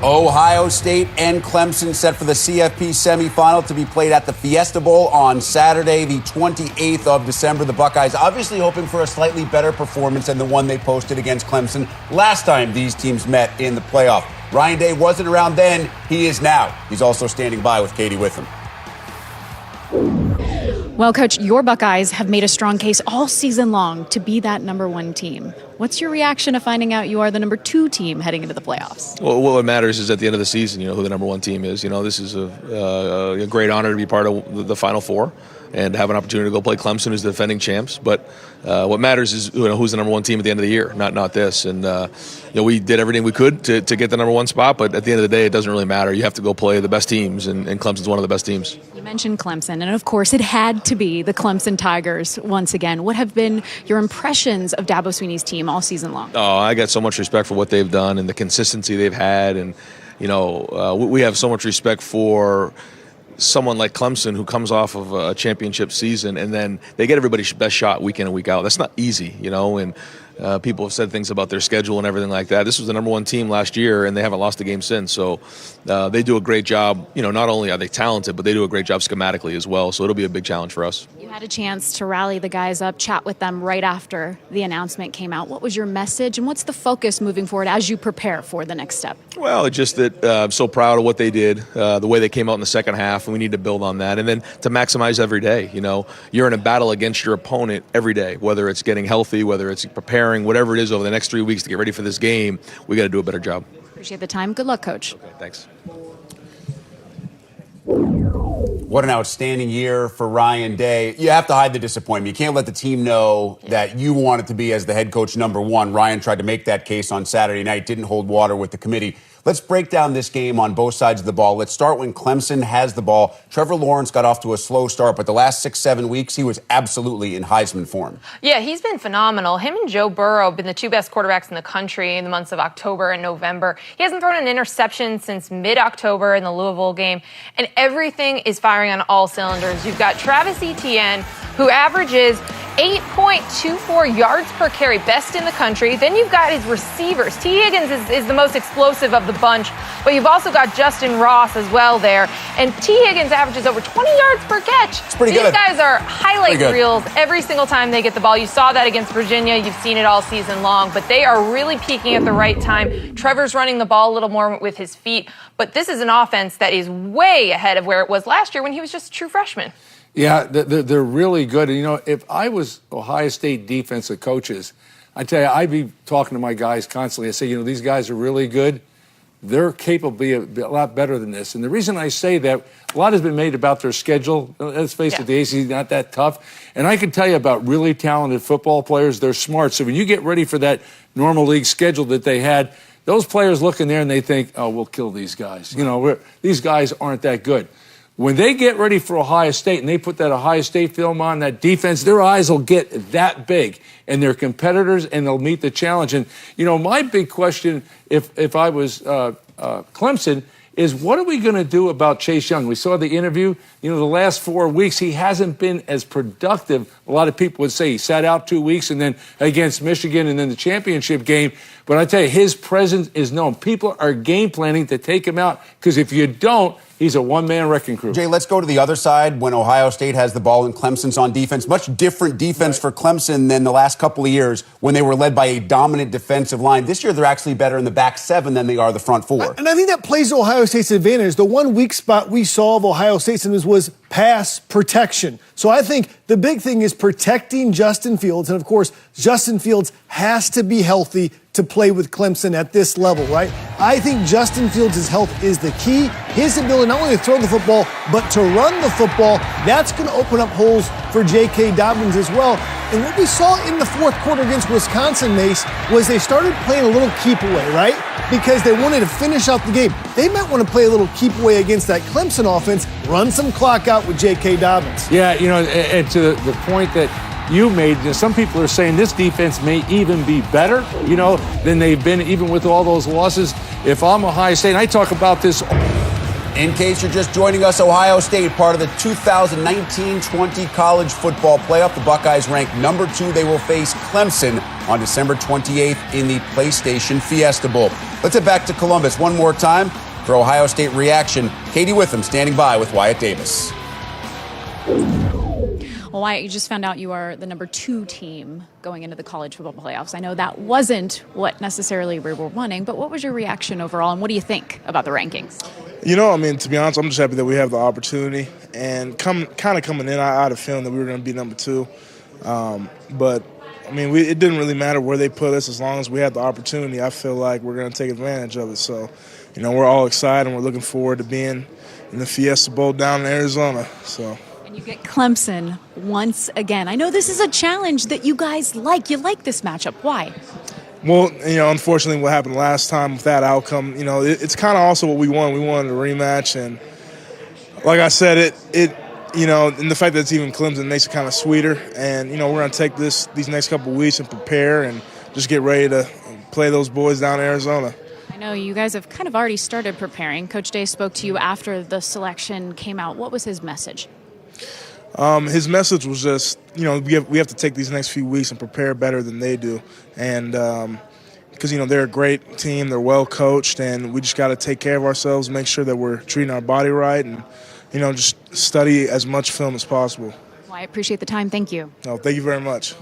Ohio State and Clemson set for the CFP semifinal to be played at the Fiesta Bowl on Saturday, the 28th of December. The Buckeyes obviously hoping for a slightly better performance than the one they posted against Clemson last time these teams met in the playoff. Ryan Day wasn't around then. He is now. He's also standing by with Katie Witham. Well, Coach, your Buckeyes have made a strong case all season long to be that number one team. What's your reaction to finding out you are the number 2 team heading into the playoffs? Well, what matters is at the end of the season, who the number 1 team is. This is a great honor to be part of the Final Four and have an opportunity to go play Clemson, who's the defending champs. But what matters is who's the number 1 team at the end of the year, not this. And we did everything we could to get the number 1 spot, but at the end of the day, it doesn't really matter. You have to go play the best teams, and Clemson's one of the best teams. You mentioned Clemson, and of course, it had to be the Clemson Tigers once again. What have been your impressions of Dabo Swinney's team all season long? Oh, I got so much respect for what they've done and the consistency they've had, and we have so much respect for someone like Clemson who comes off of a championship season and then they get everybody's best shot week in and week out. That's not easy, and people have said things about their schedule and everything like that. This was the number 1 team last year, and they haven't lost a game since. So they do a great job. Not only are they talented, but they do a great job schematically as well. So it'll be a big challenge for us. You had a chance to rally the guys up, chat with them right after the announcement came out. What was your message, and what's the focus moving forward as you prepare for the next step? Well, it's just that I'm so proud of what they did, the way they came out in the second half, and we need to build on that. And then to maximize every day, you're in a battle against your opponent every day, whether it's getting healthy, whether it's preparing, whatever it is over the next 3 weeks to get ready for this game. We got to do a better job. Appreciate the time. Good luck, Coach. Okay, thanks. What an outstanding year for Ryan Day. You have to hide the disappointment. You can't let the team know that you wanted to be as the head coach number 1. Ryan tried to make that case on Saturday night, didn't hold water with the committee. Let's break down this game on both sides of the ball. Let's start when Clemson has the ball. Trevor Lawrence got off to a slow start, but the last 6-7 weeks, he was absolutely in Heisman form. Yeah, he's been phenomenal. Him and Joe Burrow have been the 2 best quarterbacks in the country in the months of October and November. He hasn't thrown an interception since mid-October in the Louisville game, and everything is firing on all cylinders. You've got Travis Etienne, who averages 8.24 yards per carry, best in the country. Then you've got his receivers. T. Higgins is the most explosive of the bunch, but you've also got Justin Ross as well there. And T. Higgins averages over 20 yards per catch. It's pretty These good. guys are highlight reels every single time they get the ball. You saw that against Virginia. You've seen it all season long, but they are really peaking at the right time. Trevor's running the ball a little more with his feet, but this is an offense that is way ahead of where it was last year when he was just a true freshman. Yeah, they're really good. And, if I was Ohio State defensive coaches, I tell you, I'd be talking to my guys constantly. I say, these guys are really good. They're capable of being a lot better than this. And the reason I say that, a lot has been made about their schedule. Let's face it, the ACC is not that tough. And I can tell you about really talented football players. They're smart. So when you get ready for that normal league schedule that they had, those players look in there and they think, oh, we'll kill these guys. These guys aren't that good. When they get ready for Ohio State and they put that Ohio State film on, that defense, their eyes will get that big. And they're competitors and they'll meet the challenge. And, my big question, if I was Clemson, is what are we going to do about Chase Young? We saw the interview. The last 4 weeks, he hasn't been as productive. A lot of people would say he sat out 2 weeks and then against Michigan and then the championship game. But I tell you, his presence is known. People are game planning to take him out because if you don't, he's a one-man wrecking crew. Jay, let's go to the other side when Ohio State has the ball and Clemson's on defense. Much different defense for Clemson than the last couple of years when they were led by a dominant defensive line. This year, they're actually better in the back 7 than they are the front 4. And I think that plays to Ohio State's advantage. The one weak spot we saw of Ohio State's was pass protection. So I think the big thing is protecting Justin Fields. And, of course, Justin Fields has to be healthy to play with Clemson at this level, right? I think Justin Fields' health is the key. His ability not only to throw the football, but to run the football, that's going to open up holes for J.K. Dobbins as well. And what we saw in the fourth quarter against Wisconsin, Mace, was they started playing a little keep away, right? Because they wanted to finish out the game. They might want to play a little keep away against that Clemson offense, run some clock out with J.K. Dobbins. Yeah, and to the point that you made, some people are saying this defense may even be better, than they've been even with all those losses. If I'm Ohio State, and I talk about this In case you're just joining us, Ohio State, part of the 2019-20 college football playoff. The Buckeyes ranked number 2. They will face Clemson on December 28th in the PlayStation Fiesta Bowl. Let's head back to Columbus one more time for Ohio State reaction. Katie Witham standing by with Wyatt Davis. Well, Wyatt, you just found out you are the number 2 team going into the college football playoffs. I know that wasn't what necessarily we were wanting, but what was your reaction overall, and what do you think about the rankings? You know, I mean, to be honest, I'm just happy that we have the opportunity. And coming in, I had a feeling that we were going to be number 2. But, I mean, it didn't really matter where they put us as long as we had the opportunity. I feel like we're going to take advantage of it. So, you know, we're all excited, and we're looking forward to being in the Fiesta Bowl down in Arizona. So. And you get Clemson once again. I know this is a challenge that you guys like. You like this matchup. Why? Well, you know, unfortunately, what happened last time with that outcome, you know, it's kind of also what we wanted. We wanted a rematch, and like I said, you know, and the fact that it's even Clemson makes it kind of sweeter. And you know, we're going to take these next couple of weeks and prepare and just get ready to play those boys down in Arizona. I know you guys have kind of already started preparing. Coach Day spoke to you after the selection came out. What was his message? His message was just, you know, we have to take these next few weeks and prepare better than they do. And because, you know, they're a great team, they're well coached, and we just got to take care of ourselves, make sure that we're treating our body right, and, you know, just study as much film as possible. Well, I appreciate the time. Thank you. No, thank you very much.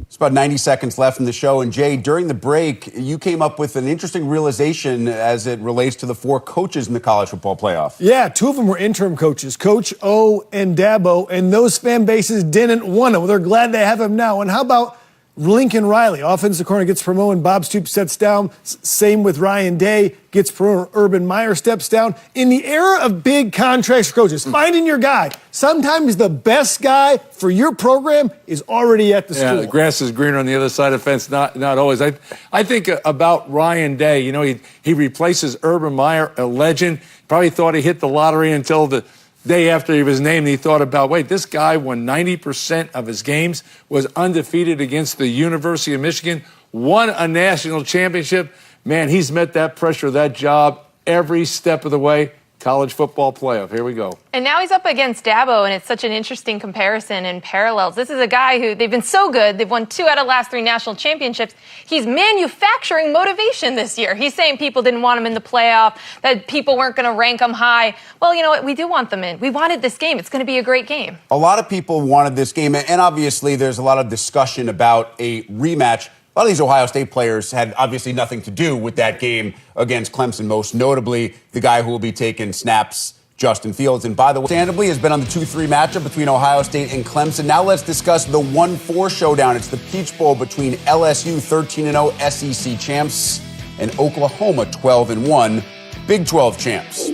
It's about 90 seconds left in the show. And Jay, during the break, you came up with an interesting realization as it relates to the 4 coaches in the college football playoff. Yeah, 2 of them were interim coaches, Coach O and Dabo, and those fan bases didn't want him. Well, they're glad they have him now. And how about Lincoln Riley? Offensive corner gets promoted, Bob Stoops steps down. Same with Ryan Day, gets promoted, Urban Meyer steps down. In the era of big contracts for coaches, finding your guy, sometimes the best guy for your program is already at the school. Yeah, the grass is greener on the other side of the fence, not always. I think about Ryan Day. You know, he replaces Urban Meyer, a legend. Probably thought he hit the lottery until the day after he was named. He thought about, wait, this guy won 90% of his games, was undefeated against the University of Michigan, won a national championship. Man, he's met that pressure, that job every step of the way. College football playoff. Here we go. And now he's up against Dabo, and it's such an interesting comparison and parallels. This is a guy who, they've been so good. They've won 2 out of the last 3 national championships. He's manufacturing motivation this year. He's saying people didn't want him in the playoff, that people weren't going to rank him high. Well, you know what? We do want them in. We wanted this game. It's going to be a great game. A lot of people wanted this game, and obviously there's a lot of discussion about a rematch. A lot of these Ohio State players had obviously nothing to do with that game against Clemson, most notably the guy who will be taking snaps, Justin Fields. And by the way, understandably, has been on the 2-3 matchup between Ohio State and Clemson. Now let's discuss the 1-4 showdown. It's the Peach Bowl between LSU, 13-0 SEC champs, and Oklahoma, 12-1 Big 12 champs.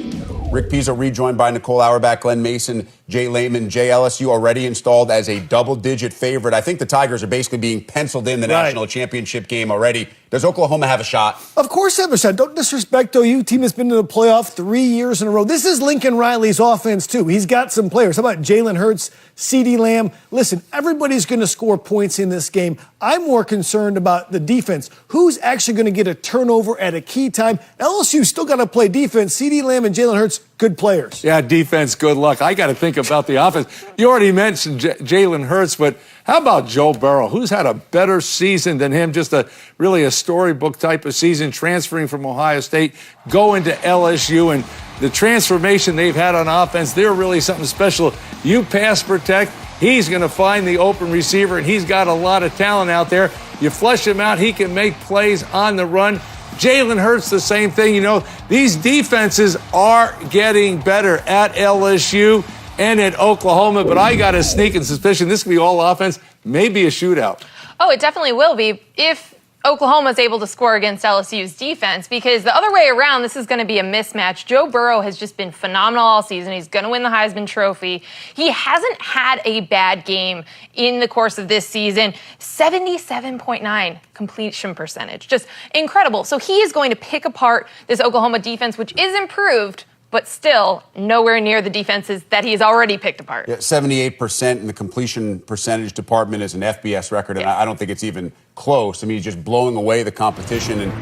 Rick Pizzo rejoined by Nicole Auerbach, Glenn Mason, Jay Lehman. Jay, LSU already installed as a double-digit favorite. I think the Tigers are basically being penciled in the national championship game already. Does Oklahoma have a shot? Of course they have a shot. Don't disrespect OU. Team has been to the playoff 3 years in a row. This is Lincoln Riley's offense, too. He's got some players. How about Jalen Hurts, CeeDee Lamb? Listen, everybody's going to score points in this game. I'm more concerned about the defense. Who's actually going to get a turnover at a key time? LSU's still got to play defense. CeeDee Lamb and Jalen Hurts, good players. Yeah, defense, good luck. I got to think about the offense. You already mentioned Jalen Hurts, but how about Joe Burrow? Who's had a better season than him? Just really a storybook type of season, transferring from Ohio State, going to LSU, and the transformation they've had on offense, they're really something special. You pass protect, he's going to find the open receiver, and he's got a lot of talent out there. You flush him out, he can make plays on the run. Jalen Hurts, the same thing. You know, these defenses are getting better at LSU and at Oklahoma, but I got a sneaking suspicion this could be all offense, maybe a shootout. Oh, it definitely will be if Oklahoma's able to score against LSU's defense, because the other way around, this is going to be a mismatch. Joe Burrow has just been phenomenal all season. He's going to win the Heisman Trophy. He hasn't had a bad game in the course of this season. 77.9 completion percentage. Just incredible. So he is going to pick apart this Oklahoma defense, which is improved, but still nowhere near the defenses that he's already picked apart. Yeah, 78% in the completion percentage department is an FBS record, and I don't think it's even close. I mean, he's just blowing away the competition. And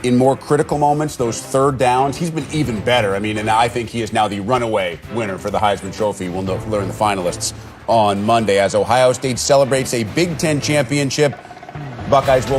in more critical moments, those third downs, he's been even better. I mean, and I think he is now the runaway winner for the Heisman Trophy. We'll learn the finalists on Monday as Ohio State celebrates a Big Ten championship. Buckeyes will